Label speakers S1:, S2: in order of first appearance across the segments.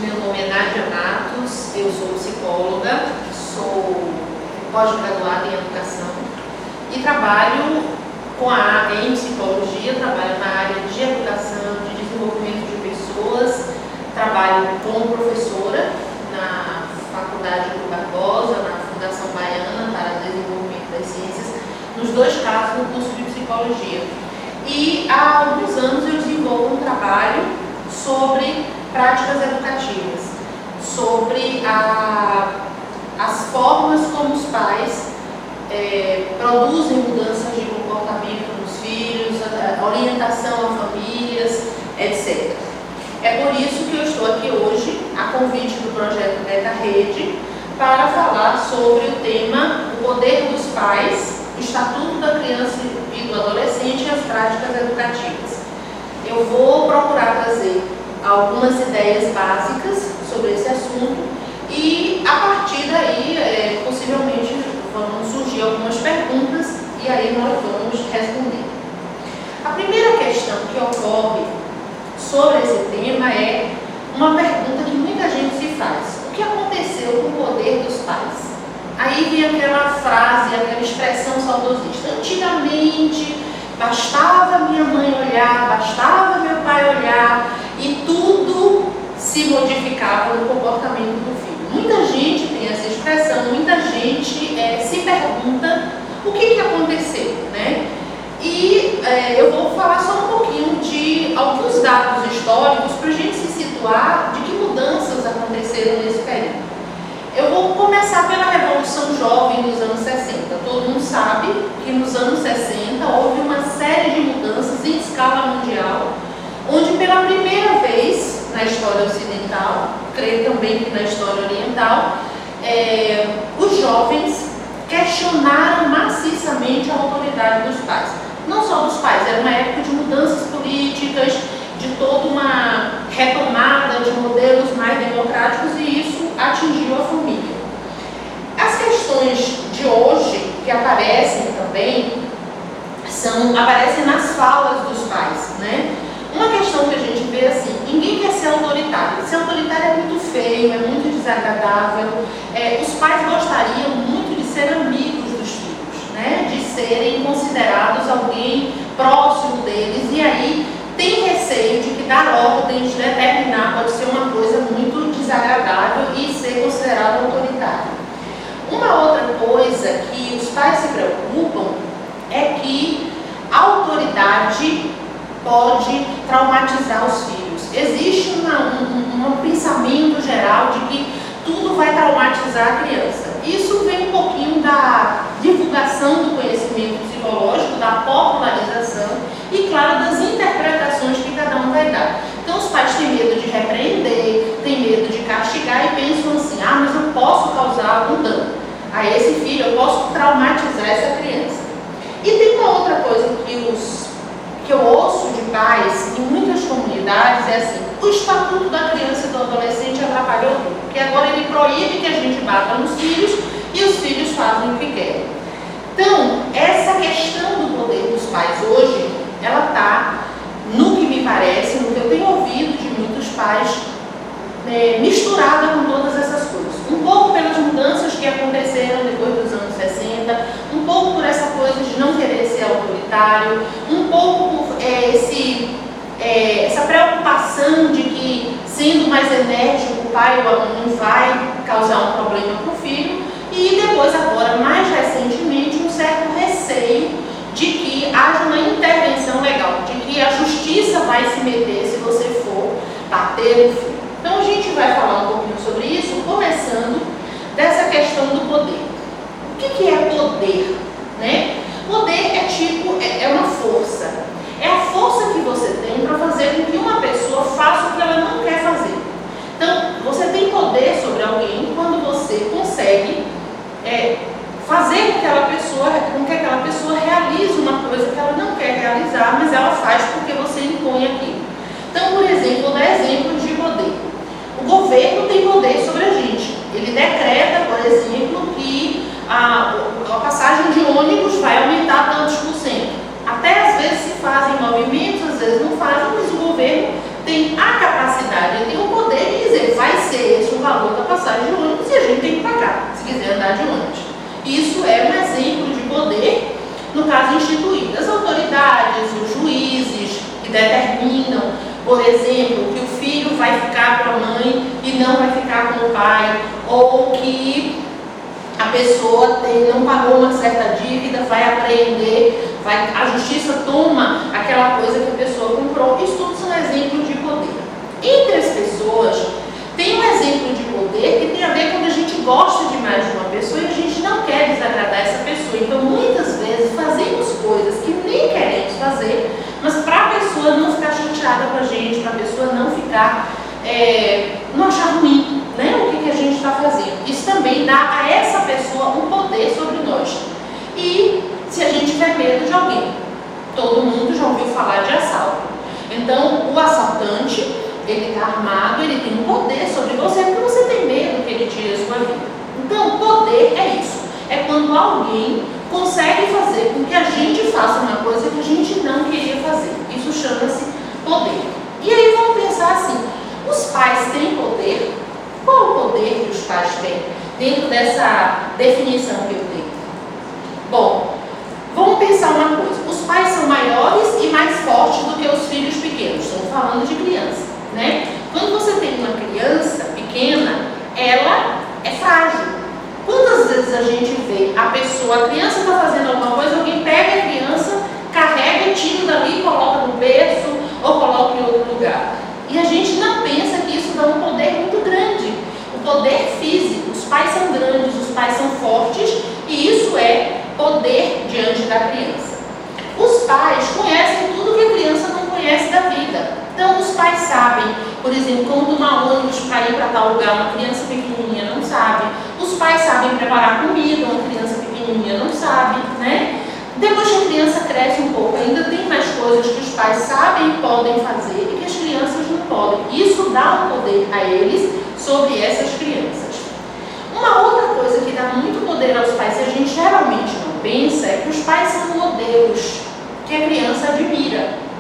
S1: Meu nome é Nádia Matos, eu sou psicóloga, sou pós-graduada em educação e trabalho em psicologia, trabalho na área de educação, de desenvolvimento de pessoas, trabalho como professora na Faculdade Rui Barbosa, na Fundação Baiana para o Desenvolvimento das Ciências, nos dois casos no curso de psicologia. E há alguns anos eu desenvolvo um trabalho sobre práticas educativas, sobre as formas como os pais produzem mudanças de comportamento nos filhos, a orientação a famílias, etc. É por isso que eu estou aqui hoje, a convite do projeto Beta Rede, para falar sobre o tema o poder dos pais, o Estatuto da Criança e do Adolescente e as práticas educativas. Eu vou procurar trazer algumas ideias básicas sobre esse assunto e, a partir daí, possivelmente vão surgir algumas perguntas e aí nós vamos responder. A primeira questão que ocorre sobre esse tema é uma pergunta que muita gente se faz: o que aconteceu com o poder dos pais? Aí vem aquela frase, aquela expressão saudosista: antigamente bastava minha mãe olhar, bastava meu pai olhar e tudo se modificava no comportamento do filho. Muita gente tem essa expressão, muita gente se pergunta o que aconteceu, né? E eu vou falar só um pouquinho de alguns dados históricos para a gente se situar de que mudanças aconteceram nesse período. Eu vou começar pela Revolução Jovem nos anos 60. Todo mundo sabe que nos anos 60 houve uma série de mudanças em escala mundial, onde pela primeira vez na história ocidental, creio também que na história oriental, os jovens questionaram maciçamente a autoridade dos pais. Não só dos pais, era uma época de mudanças políticas, de toda uma retomada de modelos mais democráticos, e isso atingiu a família. As questões de hoje que aparecem também aparecem nas falas dos pais, né? Uma questão que a gente vê assim: ninguém quer ser autoritário. Ser autoritário é muito feio, é muito desagradável. Os pais gostariam muito de ser amigos dos filhos, né? De serem considerados alguém próximo deles, e aí tem receio de que dar ordem, de determinar, pode ser uma coisa muito desagradável e ser considerado autoritário. Uma outra coisa que os pais se preocupam é que a autoridade pode traumatizar os filhos. Existe um pensamento geral de que tudo vai traumatizar a criança. Isso vem um pouquinho da divulgação do conhecimento psicológico, da popularização e, claro, das interpretações que cada um vai dar. Então, os pais têm medo de repreender, têm medo de castigar e pensam assim: ah, mas eu posso causar algum dano a esse filho, eu posso traumatizar essa criança. E tem uma outra coisa que eu ouço de pais em muitas comunidades, é assim: o Estatuto da Criança e do Adolescente atrapalhou tudo, porque agora ele proíbe que a gente bata nos filhos e os filhos fazem o que querem. Então, essa questão do poder dos pais hoje, ela está, no que me parece, no que eu tenho ouvido de muitos pais, misturada com todas essas coisas. Um pouco pelas mudanças que aconteceram depois dos anos 60, um pouco por essa coisa de não querer ser autoritário, um pouco por essa preocupação de que, sendo mais enérgico, o pai ou a mãe vai causar um problema para o filho, e depois, agora, mais recentemente, um certo receio de que haja uma intervenção legal, de que a justiça vai se meter se você for bater no filho. Então, a gente vai falar um pouquinho sobre isso, começando dessa questão do poder. O que é poder, né? Poder é uma força. É a força que você tem para fazer com que uma pessoa faça o que ela não quer fazer. Então, você tem poder sobre alguém quando você consegue fazer com que aquela pessoa realize uma coisa que ela não quer realizar, mas ela faz porque você impõe aquilo. Então, por exemplo, vou dar exemplos de poder. O governo tem poder sobre a gente. Ele decreta, por exemplo, que a passagem de ônibus vai aumentar tantos por cento. Até às vezes se fazem movimentos, às vezes não fazem, mas o governo tem a capacidade, ele tem o poder de dizer: vai ser esse o valor da passagem de ônibus e a gente tem que pagar, se quiser andar de ônibus. Isso é um exemplo de poder, no caso instituído. As autoridades, os juízes que determinam, por exemplo, que o filho vai ficar com a mãe e não vai ficar com o pai, ou que a pessoa não pagou uma certa dívida, vai apreender, a justiça toma aquela coisa que a pessoa comprou. Isso tudo são exemplos de poder. Entre as pessoas, tem um exemplo de poder que tem a ver quando a gente gosta demais de uma pessoa e a gente não quer desagradar essa pessoa. Então, muitas vezes, fazemos coisas que nem queremos fazer, mas para a pessoa não ficar chateada com a gente, para a pessoa não ficar, não achar ruim, né, o que a gente está fazendo. Isso também dá a essa pessoa um poder sobre nós. E se a gente tiver medo de alguém, todo mundo já ouviu falar de assalto. Então, o assaltante, ele está armado, ele tem um poder sobre você, porque você tem medo que ele tire a sua vida. Então, poder é isso. É quando alguém consegue fazer com que a gente faça uma coisa que a gente não queria fazer. Isso chama-se poder. E aí vamos pensar assim, os pais têm poder? Qual o poder que os pais têm dentro dessa definição que eu dei? Bom, vamos pensar uma coisa. Os pais são maiores e mais fortes do que os filhos pequenos. Estamos falando de criança, né? Quando você tem uma criança pequena, ela é frágil. Quantas vezes a gente vê a criança está fazendo alguma coisa, alguém pega a criança, carrega e tira dali, coloca no berço ou coloca em outro lugar. E a gente não pensa que isso dá um poder muito grande. O poder físico, os pais são grandes, os pais são fortes e isso é poder diante da criança. Os pais conhecem tudo que a criança não conhece da vida. Então, os pais sabem, por exemplo, como tomar ônibus para ir para tal lugar, uma criança pequenininha não sabe. Os pais sabem preparar comida, uma criança pequenininha não sabe, né? Depois que a criança cresce um pouco, ainda tem mais coisas que os pais sabem e podem fazer e que as crianças não podem. Isso dá um poder a eles sobre essas crianças. Uma outra coisa que dá muito poder aos pais, e a gente geralmente não pensa, é que os pais são modelos que a criança admira.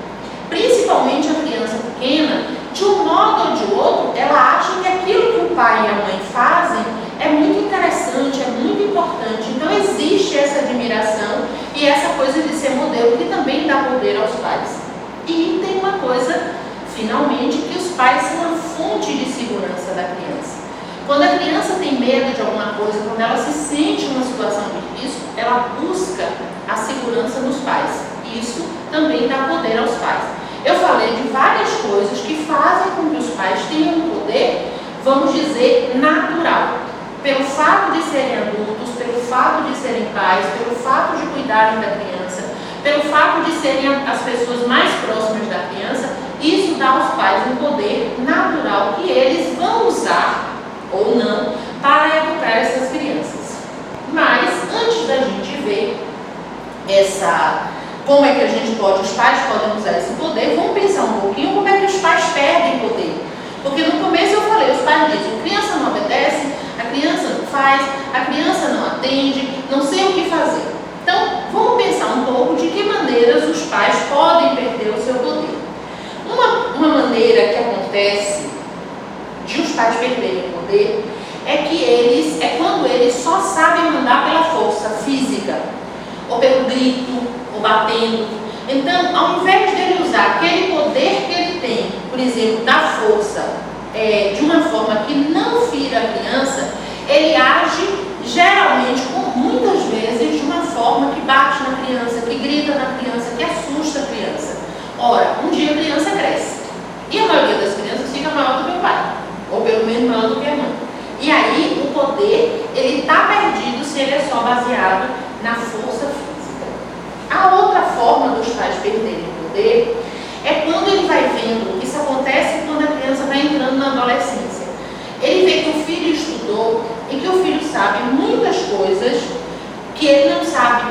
S1: Principalmente a criança pequena, de um modo ou de outro, ela acha que aquilo que o pai e a mãe fazem é muito interessante, é muito importante. Então existe essa admiração e essa coisa de ser modelo que também dá poder aos pais. E tem uma coisa, finalmente, que os pais são a fonte de segurança da criança. Quando a criança tem medo de alguma coisa, quando ela se sente em uma situação de risco, ela busca a segurança nos pais. Isso também dá poder aos pais. Eu falei de várias coisas que fazem com que os pais tenham um poder, vamos dizer, natural. Pelo fato de serem adultos, pelo fato de serem pais, pelo fato de cuidarem da criança, pelo fato de serem as pessoas mais próximas da criança, isso dá aos pais um poder natural que eles vão usar, ou não, para educar essas crianças. Mas, antes da gente ver como é que a gente pode, os pais podem usar esse poder, vamos pensar um pouquinho como é que os pais perdem poder. Porque no começo eu falei, os pais dizem, a criança não obedece, a criança não faz, a criança não atende, não sei o que fazer. Então, vamos pensar um pouco de que maneiras os pais podem perder o seu poder. Uma maneira que acontece de os pais perderem o poder é quando eles só sabem mandar pela força física, ou pelo grito, ou batendo. Então, ao invés de ele usar aquele poder que ele tem, por exemplo, da força, de uma forma que não fira a criança, ele age geralmente, muitas vezes, de uma forma que bate na criança, que grita na criança, que assusta a criança. Ora, um dia a criança cresce. E a maioria das crianças fica maior do que o pai, ou pelo menos maior do que a mãe. E aí, o poder, ele está perdido se ele é só baseado na força física. A outra forma dos pais perderem o poder é quando ele vai vendo, isso acontece quando a criança vai entrando na adolescência. Ele vê que o filho estudou e que o filho sabe muitas coisas que ele não sabe.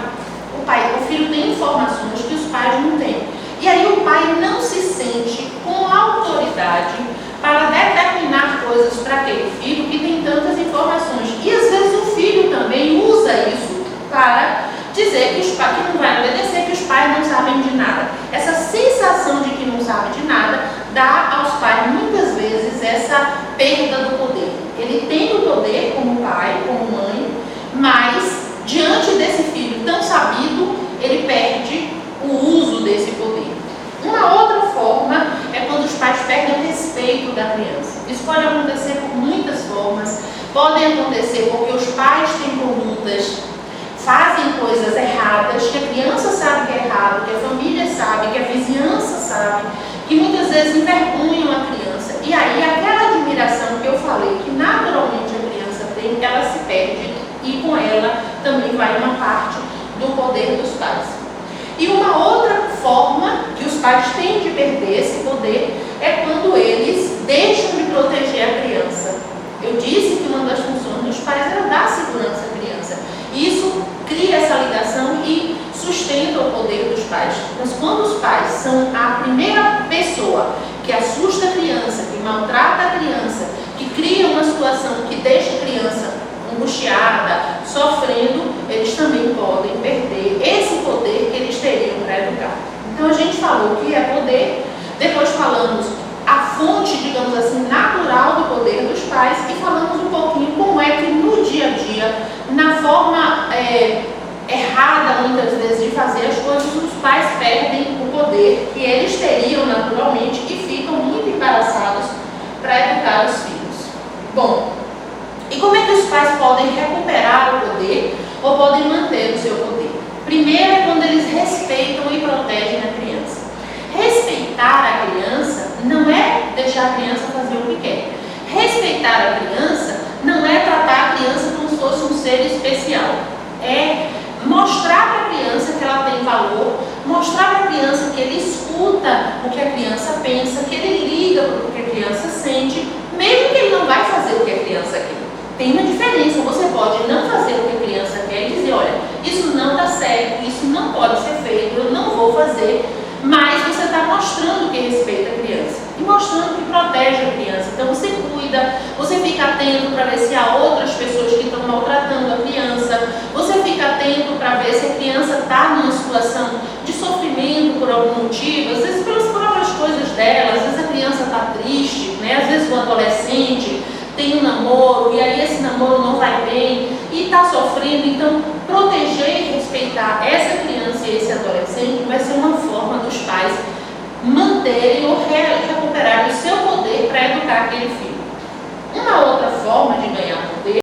S1: O filho tem informações que os pais não têm. E aí o pai não se sente com autoridade para determinar coisas para aquele filho que tem tantas informações. E às vezes o filho também usa isso para dizer que não vai obedecer, que os pais não sabem de nada. Essa sensação de que não sabe de nada dá aos pais muitas vezes essa perda do poder. Ele tem o poder como pai, como mãe, mas diante desse filho tão sabido, ele perde o uso desse poder. Uma outra forma é quando os pais perdem o respeito da criança. Isso pode acontecer por muitas formas. Podem acontecer porque os pais têm condutas, fazem coisas erradas, que a criança sabe que é errado, que a família sabe, que a vizinhança sabe, que muitas vezes envergonham a criança. E aí aquela admiração que eu falei, que naturalmente a criança tem, ela se perde e com ela também vai uma parte do poder dos pais. E uma outra forma que os pais têm de perder esse poder é quando eles deixam de proteger a criança. Eu disse que uma das funções dos pais era dar segurança à criança. Isso cria essa ligação e sustenta o poder dos pais. Mas quando os pais são a primeira pessoa que assusta a criança, que maltrata a criança, que cria uma situação que deixa a criança angustiada, sofrendo, eles também podem perder esse poder que eles teriam para educar. Então a gente falou que é poder, depois falamos a fonte, digamos assim, natural do poder dos pais e falamos um pouquinho como é que no dia a dia, na forma errada muitas vezes de fazer as coisas, os pais perdem o poder que eles teriam naturalmente e ficam muito embaraçados para educar os filhos. Bom, e como é que os pais podem recuperar o poder ou podem manter o seu poder? Primeiro é quando eles respeitam e protegem a criança. Respeitar a criança não é deixar a criança fazer o que quer. Respeitar a criança não é tratar a criança como se fosse um ser especial. É mostrar para a criança que ela tem valor, mostrar para a criança que ele escuta o que a criança pensa, que ele liga para o que a criança sente, mesmo que ele não vai fazer o que a criança quer. Tem uma diferença, você pode não fazer o que a criança quer e dizer, olha, isso não está certo, isso não pode ser feito, eu não vou fazer, mas você está mostrando que respeita a criança e mostrando que protege a criança. Então você cuida, você fica atento para ver se há outras pessoas que estão maltratando a criança, você fica atento para ver se a criança está numa situação de sofrimento por algum motivo, às vezes pelas próprias coisas dela, às vezes a criança está triste, né? Às vezes o adolescente tem um namoro e aí esse namoro não vai bem e está sofrendo. Então proteger e respeitar essa criança e esse adolescente vai ser uma forma dos pais manterem ou recuperarem o seu poder para educar aquele filho.